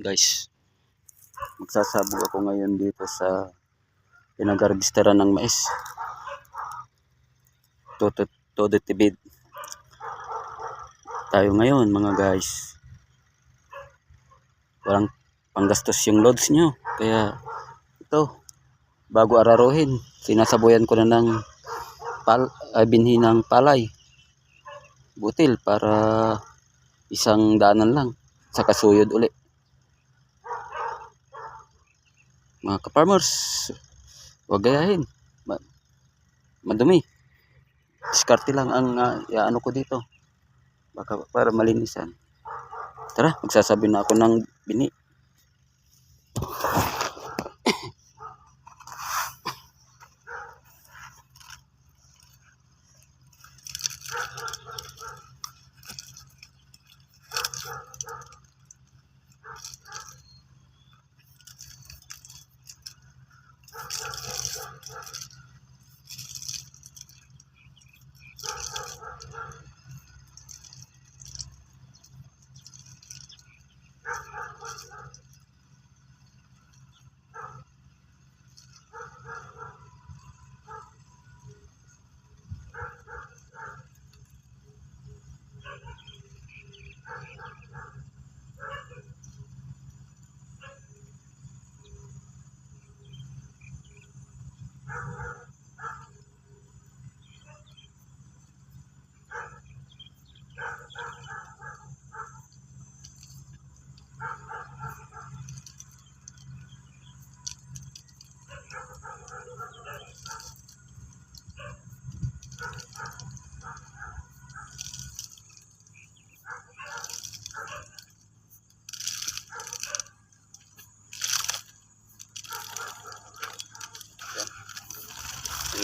Guys, magsasabog ako ngayon dito sa pinag-harvesteran ng mais. Todo tibid tayo ngayon mga guys. Walang panggastos yung loads nyo, kaya ito, bago araruhin, sinasabuyan ko na ng binhi ng palay butil para isang daanan lang, saka suyod uli. Mga ka-farmers, huwag gayahin, madumi. Diskarte lang ang iaano ko dito, baka para malinisan. Tara, magsasabi na ako ng bini.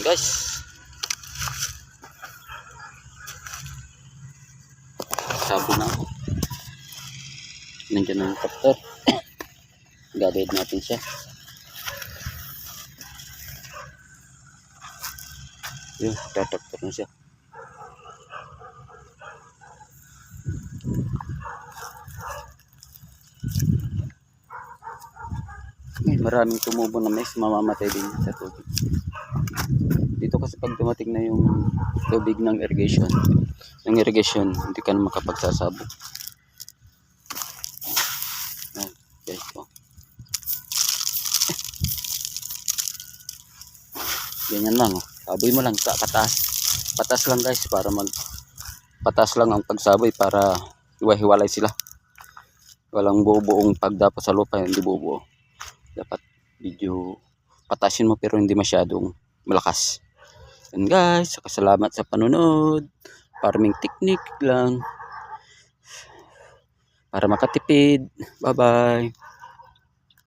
Guys, sabi na ako, nandiyan ang tractor. Gagawin natin siya. Yun, tractor na siya. Maraming tumubo na mais, mamamatay din sa tubig. Dito kasi pag dumating na yung tubig ng irrigation, hindi ka na makapagsasabog. Guys, ganyan lang, saboy mo lang sa patas lang guys, para patas lang ang pagsaboy para hiwa-hiwalay sila. Walang buo-buong pagdapo sa lupa, hindi buo-buo. Dapat medyo patasin mo pero hindi masyadong malakas. And guys, salamat sa panunod. Farming technique lang para makatipid. Bye bye.